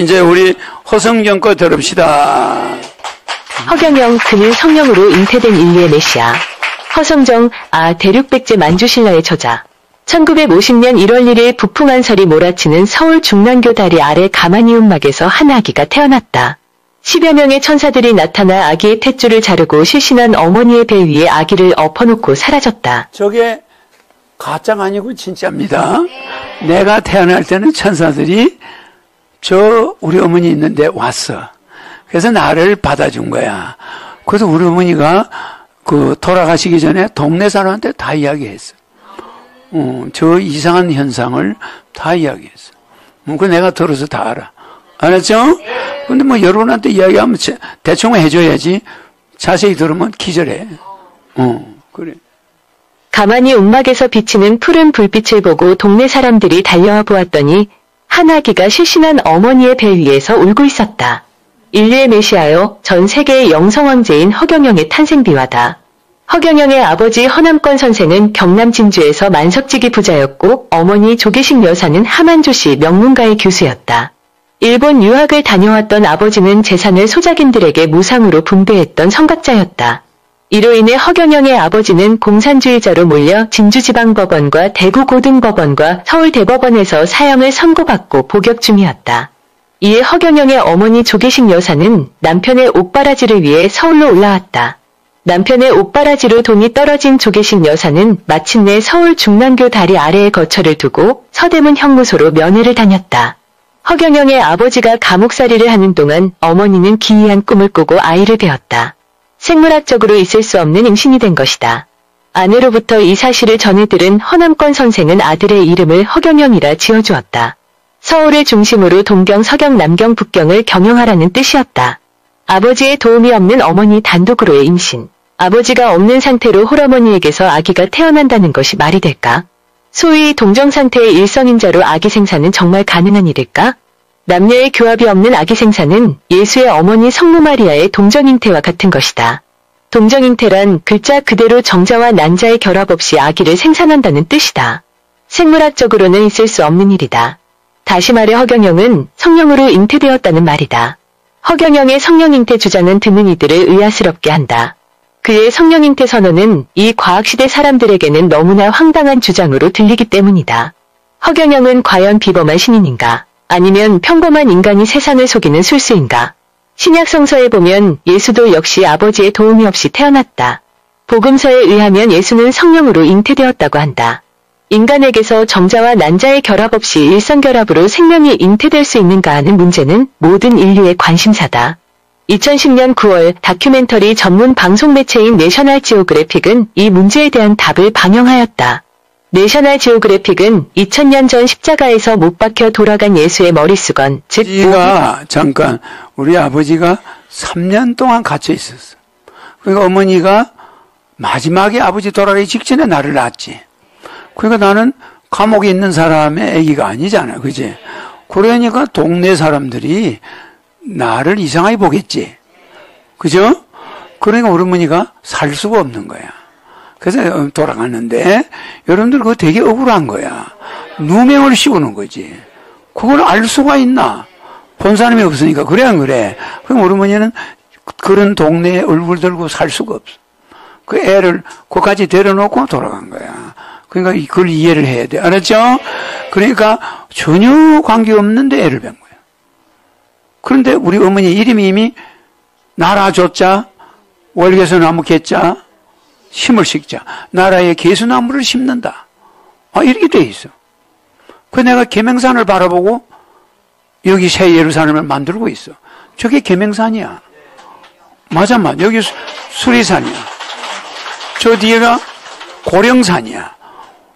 이제 우리 허성정 거 들읍시다. 허경영, 그는 성령으로 잉태된 인류의 메시아. 허성정, 대륙백제 만주신라의 저자. 1950년 1월 1일 북풍한설이 몰아치는 서울 중랑교 다리 아래 가만히 움막에서 한 아기가 태어났다. 10여 명의 천사들이 나타나 아기의 탯줄을 자르고 실신한 어머니의 배 위에 아기를 엎어놓고 사라졌다. 저게 가짜가 아니고 진짜입니다. 내가 태어날 때는 천사들이 저 우리 어머니 있는데 왔어. 그래서 나를 받아준 거야. 그래서 우리 어머니가 돌아가시기 전에 동네 사람한테 다 이야기했어. 저 이상한 현상을 다 이야기했어. 그 내가 들어서 다 알아. 알았죠? 근데 뭐 여러분한테 이야기하면 대충 해줘야지. 자세히 들으면 기절해. 그래. 가만히 움막에서 비치는 푸른 불빛을 보고 동네 사람들이 달려와 보았더니 한 아기가 실신한 어머니의 배 위에서 울고 있었다. 인류의 메시아여, 전 세계의 영성왕제인 허경영의 탄생비화다. 허경영의 아버지 허남권 선생은 경남 진주에서 만석지기 부자였고 어머니 조계식 여사는 하만조씨 명문가의 교수였다. 일본 유학을 다녀왔던 아버지는 재산을 소작인들에게 무상으로 분배했던 성각자였다. 이로 인해 허경영의 아버지는 공산주의자로 몰려 진주지방법원과 대구고등법원과 서울대법원에서 사형을 선고받고 복역 중이었다. 이에 허경영의 어머니 조계식 여사는 남편의 옷바라지를 위해 서울로 올라왔다. 남편의 옷바라지로 돈이 떨어진 조계식 여사는 마침내 서울 중랑교 다리 아래에 거처를 두고 서대문 형무소로 면회를 다녔다. 허경영의 아버지가 감옥살이를 하는 동안 어머니는 기이한 꿈을 꾸고 아이를 배웠다. 생물학적으로 있을 수 없는 임신이 된 것이다. 아내로부터 이 사실을 전해 들은 허남권 선생은 아들의 이름을 허경영이라 지어주었다. 서울을 중심으로 동경, 서경, 남경, 북경을 경영하라는 뜻이었다. 아버지의 도움이 없는 어머니 단독으로의 임신. 아버지가 없는 상태로 홀어머니에게서 아기가 태어난다는 것이 말이 될까? 소위 동정상태의 일성인자로 아기 생산은 정말 가능한 일일까? 남녀의 교합이 없는 아기 생산은 예수의 어머니 성모 마리아의 동정잉태와 같은 것이다. 동정잉태란 글자 그대로 정자와 난자의 결합 없이 아기를 생산한다는 뜻이다. 생물학적으로는 있을 수 없는 일이다. 다시 말해 허경영은 성령으로 잉태되었다는 말이다. 허경영의 성령잉태 주장은 듣는 이들을 의아스럽게 한다. 그의 성령잉태 선언은 이 과학시대 사람들에게는 너무나 황당한 주장으로 들리기 때문이다. 허경영은 과연 비범한 신인인가? 아니면 평범한 인간이 세상을 속이는 술수인가? 신약 성서에 보면 예수도 역시 아버지의 도움이 없이 태어났다. 복음서에 의하면 예수는 성령으로 잉태되었다고 한다. 인간에게서 정자와 난자의 결합 없이 일성결합으로 생명이 잉태될 수 있는가 하는 문제는 모든 인류의 관심사다. 2010년 9월 다큐멘터리 전문 방송 매체인 내셔널 지오그래픽은 이 문제에 대한 답을 방영하였다. 내셔널 지오그래픽은 2000년 전 십자가에서 못 박혀 돌아간 예수의 머릿수건, 즉 잠깐 우리 아버지가 3년 동안 갇혀 있었어. 그러니까 어머니가 마지막에 아버지 돌아가기 직전에 나를 낳았지. 그러니까 나는 감옥에 있는 사람의 아기가 아니잖아. 그지? 그러니까 동네 사람들이 나를 이상하게 보겠지. 그죠? 그러니까 우리 어머니가 살 수가 없는 거야. 그래서 돌아갔는데 여러분들 그거 되게 억울한 거야. 누명을 씌우는 거지. 그걸 알 수가 있나? 본 사람이 없으니까. 그래 안 그래? 그럼 우리 어머니는 그런 동네에 얼굴 들고 살 수가 없어. 그 애를 거기까지 데려놓고 돌아간 거야. 그러니까 그걸 이해를 해야 돼. 알았죠? 그러니까 전혀 관계없는데 애를 뵌 거야. 그런데 우리 어머니 이름이 이미 나라조자, 월계수나무 개자, 심을 식자, 나라의 개수나무를 심는다. 이렇게 돼 있어. 그 내가 계명산을 바라보고 여기 새 예루살렘을 만들고 있어. 저게 계명산이야. 맞아. 여기 수리산이야. 저 뒤에가 고령산이야.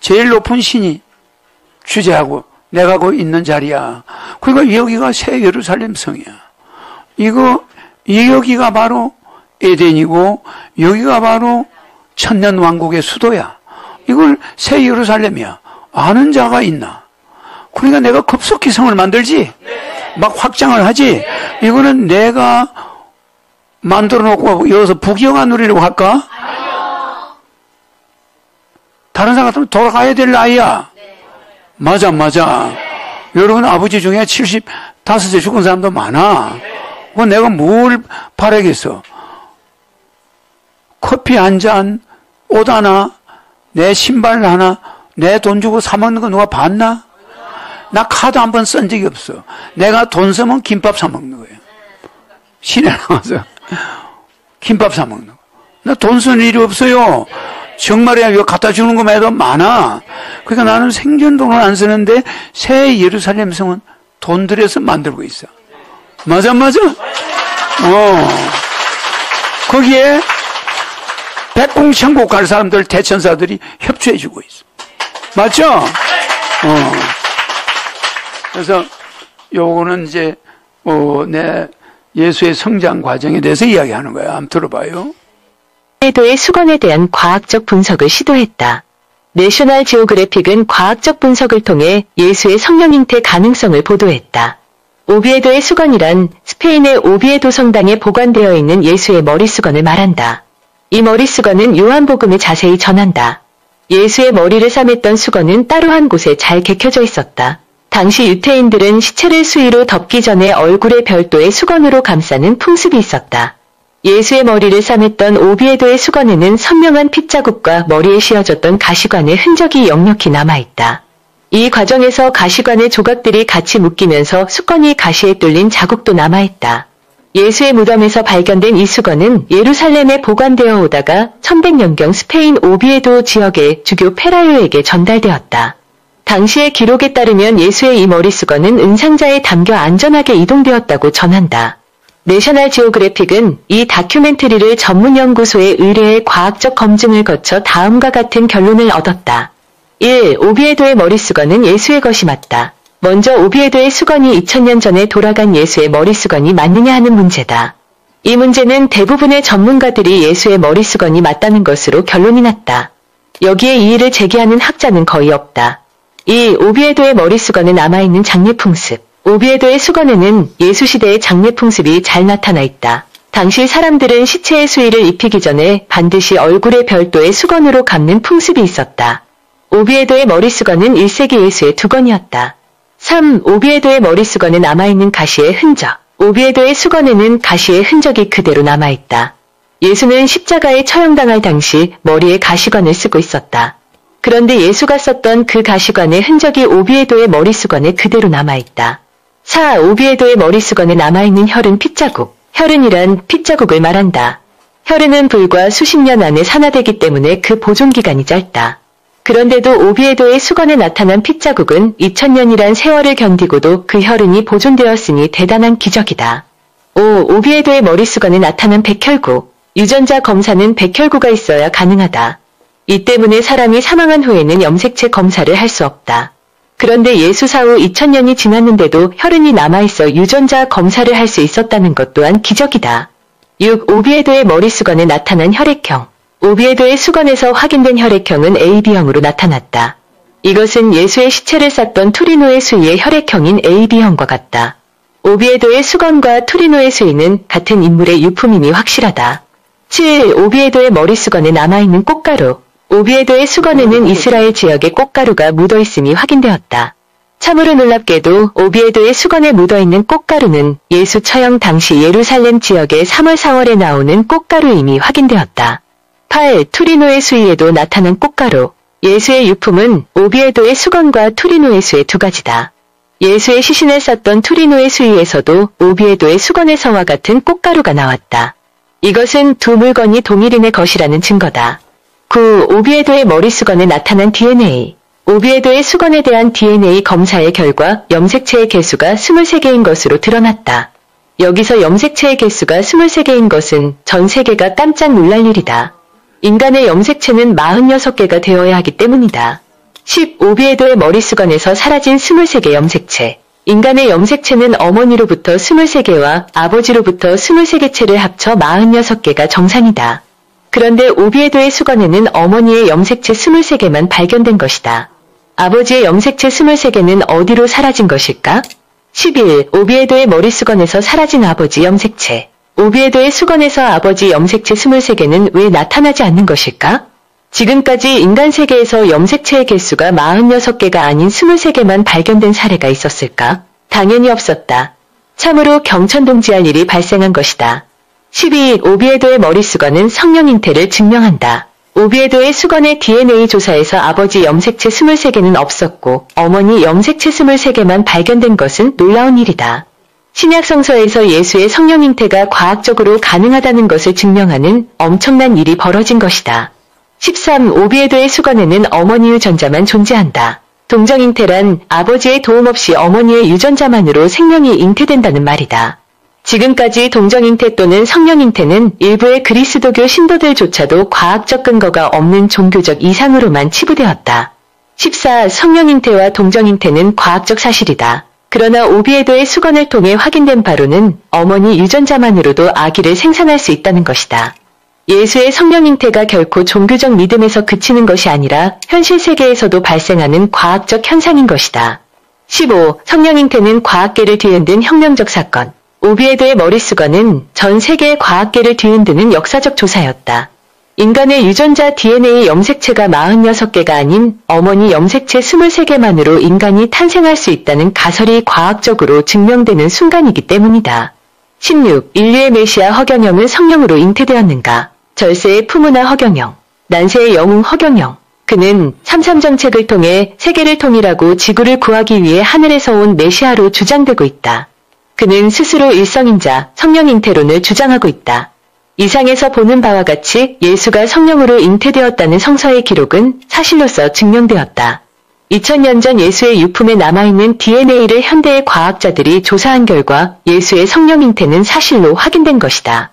제일 높은 신이 주재하고 내가 그 있는 자리야. 그러니까 여기가 새 예루살렘 성이야. 여기가 바로 에덴이고 여기가 바로 천년 왕국의 수도야. 이걸 새 예루살렘이야. 아는 자가 있나? 그러니까 내가 급속히 성을 만들지? 막 확장을 하지? 이거는 내가 만들어 놓고 여기서 부귀영화 누리려고 할까? 다른 사람 같으면 돌아가야 될 나이야. 맞아. 여러분 아버지 중에 5째 죽은 사람도 많아. 그 내가 뭘 바라겠어? 커피 한 잔, 옷 하나, 내 신발 하나, 내 돈 주고 사먹는 거 누가 봤나? 나 카드 한 번 쓴 적이 없어. 내가 돈 쓰면 김밥 사먹는 거예요. 시내 나가서 김밥 사먹는 거. 나 돈 쓰는 일이 없어요. 정말이야. 이거 갖다 주는 것만 해도 많아. 그러니까 나는 생전돈을 안 쓰는데 새 예루살렘 성은 돈 들여서 만들고 있어. 맞아? 거기에 백공천국 갈 사람들, 대천사들이 협조해주고 있어. 맞죠? 그래서 요거는 이제 내 예수의 성장 과정에 대해서 이야기하는 거야. 한번 들어봐요. 도의 수건에 대한 과학적 분석을 시도했다. 내셔널 지오그래픽은 과학적 분석을 통해 예수의 성령 잉태 가능성을 보도했다. 오비에도의 수건이란 스페인의 오비에도 성당에 보관되어 있는 예수의 머리 수건을 말한다. 이 머리 수건은 요한복음에 자세히 전한다. 예수의 머리를 싸맸던 수건은 따로 한 곳에 잘 개켜져 있었다. 당시 유태인들은 시체를 수의로 덮기 전에 얼굴에 별도의 수건으로 감싸는 풍습이 있었다. 예수의 머리를 싸맸던 오비에도의 수건에는 선명한 핏자국과 머리에 씌어졌던 가시관의 흔적이 역력히 남아있다. 이 과정에서 가시관의 조각들이 같이 묶이면서 수건이 가시에 뚫린 자국도 남아있다. 예수의 무덤에서 발견된 이 수건은 예루살렘에 보관되어 오다가 1100년경 스페인 오비에도 지역의 주교 페라요에게 전달되었다. 당시의 기록에 따르면 예수의 이 머리 수건은 은상자에 담겨 안전하게 이동되었다고 전한다. 내셔널 지오그래픽은 이 다큐멘터리를 전문 연구소에 의뢰해 과학적 검증을 거쳐 다음과 같은 결론을 얻었다. 1. 오비에도의 머리 수건은 예수의 것이 맞다. 먼저 오비에도의 수건이 2000년 전에 돌아간 예수의 머리 수건이 맞느냐 하는 문제다. 이 문제는 대부분의 전문가들이 예수의 머리 수건이 맞다는 것으로 결론이 났다. 여기에 이의를 제기하는 학자는 거의 없다. 2. 오비에도의 머리 수건에 남아있는 장례 풍습. 오비에도의 수건에는 예수 시대의 장례 풍습이 잘 나타나 있다. 당시 사람들은 시체의 수의를 입히기 전에 반드시 얼굴에 별도의 수건으로 감는 풍습이 있었다. 오비에도의 머리 수건은 1세기 예수의 두건이었다. 3. 오비에도의 머리 수건에 남아있는 가시의 흔적. 오비에도의 수건에는 가시의 흔적이 그대로 남아있다. 예수는 십자가에 처형당할 당시 머리에 가시관을 쓰고 있었다. 그런데 예수가 썼던 그 가시관의 흔적이 오비에도의 머리 수건에 그대로 남아있다. 4. 오비에도의 머리 수건에 남아있는 혈흔 핏자국. 혈흔이란 핏자국을 말한다. 혈흔은 불과 수십 년 안에 산화되기 때문에 그 보존기간이 짧다. 그런데도 오비에도의 수건에 나타난 핏자국은 2000년이란 세월을 견디고도 그 혈흔이 보존되었으니 대단한 기적이다. 5. 오비에도의 머리 수건에 나타난 백혈구. 유전자 검사는 백혈구가 있어야 가능하다. 이 때문에 사람이 사망한 후에는 염색체 검사를 할 수 없다. 그런데 예수 사후 2000년이 지났는데도 혈흔이 남아있어 유전자 검사를 할 수 있었다는 것 또한 기적이다. 6. 오비에도의 머리 수건에 나타난 혈액형. 오비에도의 수건에서 확인된 혈액형은 AB형으로 나타났다. 이것은 예수의 시체를 쌌던 투리노의 수의의 혈액형인 AB형과 같다. 오비에도의 수건과 투리노의 수의는 같은 인물의 유품임이 확실하다. 7. 오비에도의 머리 수건에 남아있는 꽃가루. 오비에도의 수건에는 이스라엘 지역의 꽃가루가 묻어있음이 확인되었다. 참으로 놀랍게도 오비에도의 수건에 묻어있는 꽃가루는 예수 처형 당시 예루살렘 지역의 3월 4월에 나오는 꽃가루임이 확인되었다. 8. 투리노의 수의에도 나타난 꽃가루. 예수의 유품은 오비에도의 수건과 투리노의 수의 두 가지다. 예수의 시신을 쌌던 투리노의 수의에서도 오비에도의 수건에서와 같은 꽃가루가 나왔다. 이것은 두 물건이 동일인의 것이라는 증거다. 9. 오비에도의 머리 수건에 나타난 DNA. 오비에도의 수건에 대한 DNA 검사의 결과 염색체의 개수가 23개인 것으로 드러났다. 여기서 염색체의 개수가 23개인 것은 전 세계가 깜짝 놀랄 일이다. 인간의 염색체는 46개가 되어야 하기 때문이다. 10. 오비에도의 머리 수건에서 사라진 23개 염색체. 인간의 염색체는 어머니로부터 23개와 아버지로부터 23개체를 합쳐 46개가 정상이다. 그런데 오비에도의 수건에는 어머니의 염색체 23개만 발견된 것이다. 아버지의 염색체 23개는 어디로 사라진 것일까? 11. 오비에도의 머리 수건에서 사라진 아버지 염색체. 오비에도의 수건에서 아버지 염색체 23개는 왜 나타나지 않는 것일까? 지금까지 인간 세계에서 염색체의 개수가 46개가 아닌 23개만 발견된 사례가 있었을까? 당연히 없었다. 참으로 경천동지할 일이 발생한 것이다. 12. 오비에도의 머리 수건은 성령 잉태를 증명한다. 오비에도의 수건의 DNA 조사에서 아버지 염색체 23개는 없었고 어머니 염색체 23개만 발견된 것은 놀라운 일이다. 신약 성서에서 예수의 성령 잉태가 과학적으로 가능하다는 것을 증명하는 엄청난 일이 벌어진 것이다. 13. 오비에도의 수건에는 어머니 유전자만 존재한다. 동정 잉태란 아버지의 도움 없이 어머니의 유전자만으로 생명이 잉태된다는 말이다. 지금까지 동정 잉태 또는 성령 잉태는 일부의 그리스도교 신도들조차도 과학적 근거가 없는 종교적 이상으로만 치부되었다. 14. 성령 잉태와 동정 잉태는 과학적 사실이다. 그러나 오비에도의 수건을 통해 확인된 바로는 어머니 유전자만으로도 아기를 생산할 수 있다는 것이다. 예수의 성령 잉태가 결코 종교적 믿음에서 그치는 것이 아니라 현실 세계에서도 발생하는 과학적 현상인 것이다. 15. 성령 잉태는 과학계를 뒤흔든 혁명적 사건. 오비에도의 머리 수건은 전 세계의 과학계를 뒤흔드는 역사적 조사였다. 인간의 유전자 DNA 염색체가 46개가 아닌 어머니 염색체 23개만으로 인간이 탄생할 수 있다는 가설이 과학적으로 증명되는 순간이기 때문이다. 16. 인류의 메시아 허경영은 성령으로 잉태되었는가? 절세의 푸무나 허경영, 난세의 영웅 허경영. 그는 3.3 정책을 통해 세계를 통일하고 지구를 구하기 위해 하늘에서 온 메시아로 주장되고 있다. 그는 스스로 일성인자, 성령 잉태론을 주장하고 있다. 이상에서 보는 바와 같이 예수가 성령으로 잉태되었다는 성서의 기록은 사실로서 증명되었다. 2000년 전 예수의 유품에 남아있는 DNA를 현대의 과학자들이 조사한 결과 예수의 성령 잉태는 사실로 확인된 것이다.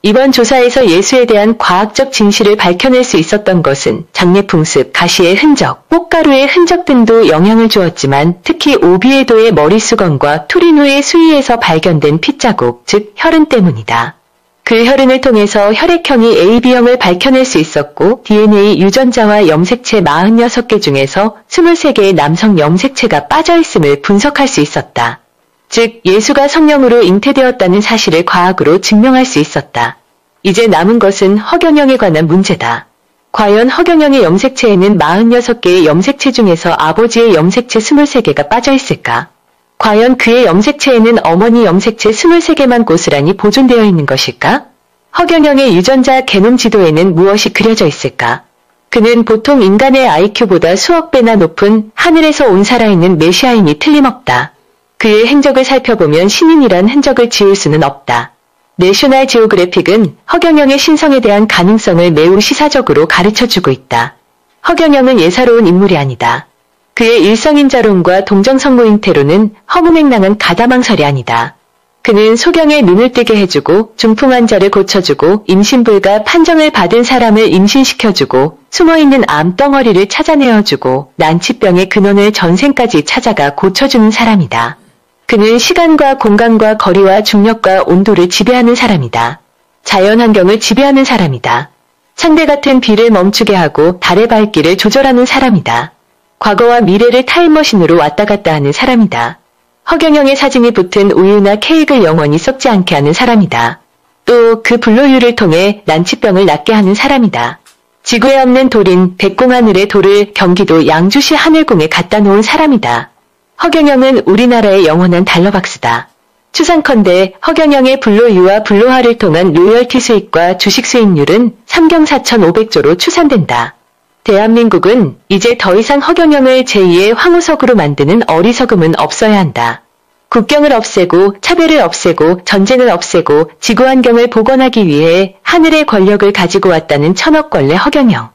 이번 조사에서 예수에 대한 과학적 진실을 밝혀낼 수 있었던 것은 장례풍습, 가시의 흔적, 꽃가루의 흔적 등도 영향을 주었지만 특히 오비에도의 머리 수건과 투리누의 수위에서 발견된 핏자국, 즉 혈흔 때문이다. 그 혈흔을 통해서 혈액형이 AB형을 밝혀낼 수 있었고 DNA 유전자와 염색체 46개 중에서 23개의 남성 염색체가 빠져있음을 분석할 수 있었다. 즉 예수가 성령으로 잉태되었다는 사실을 과학으로 증명할 수 있었다. 이제 남은 것은 허경영에 관한 문제다. 과연 허경영의 염색체에는 46개의 염색체 중에서 아버지의 염색체 23개가 빠져있을까? 과연 그의 염색체에는 어머니 염색체 23개만 고스란히 보존되어 있는 것일까? 허경영의 유전자 게놈 지도에는 무엇이 그려져 있을까? 그는 보통 인간의 IQ보다 수억 배나 높은 하늘에서 온 살아있는 메시아임이 틀림없다. 그의 행적을 살펴보면 신인이란 흔적을 지울 수는 없다. 내셔널 지오그래픽은 허경영의 신성에 대한 가능성을 매우 시사적으로 가르쳐주고 있다. 허경영은 예사로운 인물이 아니다. 그의 일성인자론과 동정성모 잉태론은 허무맹랑한 가다망설이 아니다. 그는 소경의 눈을 뜨게 해주고 중풍 환자를 고쳐주고 임신불가 판정을 받은 사람을 임신시켜주고 숨어있는 암덩어리를 찾아내어주고 난치병의 근원을 전생까지 찾아가 고쳐주는 사람이다. 그는 시간과 공간과 거리와 중력과 온도를 지배하는 사람이다. 자연환경을 지배하는 사람이다. 창대 같은 비를 멈추게 하고 달의 밝기를 조절하는 사람이다. 과거와 미래를 타임머신으로 왔다 갔다 하는 사람이다. 허경영의 사진이 붙은 우유나 케이크를 영원히 썩지 않게 하는 사람이다. 또 그 불로유를 통해 난치병을 낫게 하는 사람이다. 지구에 없는 돌인 백공하늘의 돌을 경기도 양주시 하늘궁에 갖다 놓은 사람이다. 허경영은 우리나라의 영원한 달러박스다. 추상컨대 허경영의 불로유와 불로화를 통한 로열티 수익과 주식 수익률은 3경 4,500조로 추산된다. 대한민국은 이제 더 이상 허경영을 제2의 황우석으로 만드는 어리석음은 없어야 한다. 국경을 없애고 차별을 없애고 전쟁을 없애고 지구환경을 복원하기 위해 하늘의 권력을 가지고 왔다는 천억권래 허경영.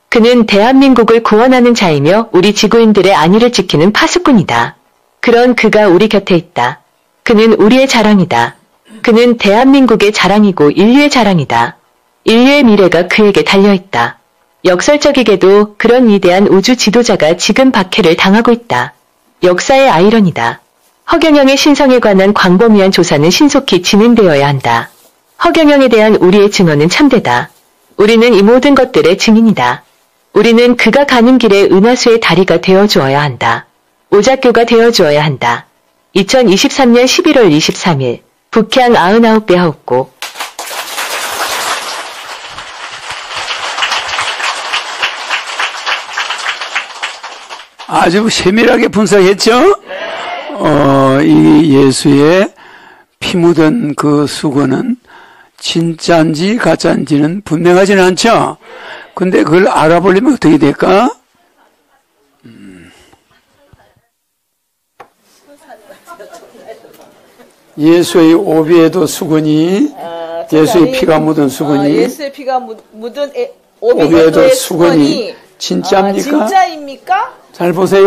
그는 대한민국을 구원하는 자이며 우리 지구인들의 안위를 지키는 파수꾼이다. 그런 그가 우리 곁에 있다. 그는 우리의 자랑이다. 그는 대한민국의 자랑이고 인류의 자랑이다. 인류의 미래가 그에게 달려있다. 역설적이게도 그런 위대한 우주 지도자가 지금 박해를 당하고 있다. 역사의 아이러니다. 허경영의 신성에 관한 광범위한 조사는 신속히 진행되어야 한다. 허경영에 대한 우리의 증언은 참되다. 우리는 이 모든 것들의 증인이다. 우리는 그가 가는 길에 은하수의 다리가 되어주어야 한다. 오작교가 되어주어야 한다. 2023년 11월 23일 북향 99배 하옵고 아주 세밀하게 분석했죠? 이 예수의 피 묻은 그 수건은 진짜인지 가짜인지는 분명하지는 않죠. 근데 그걸 알아보려면 어떻게 될까? 예수의 오비에도 수건이 예수의 피가 묻은 수건이 예수의 피가 묻은 오비에도 수건이 진짜입니까? 진짜입니까? 잘 보세요.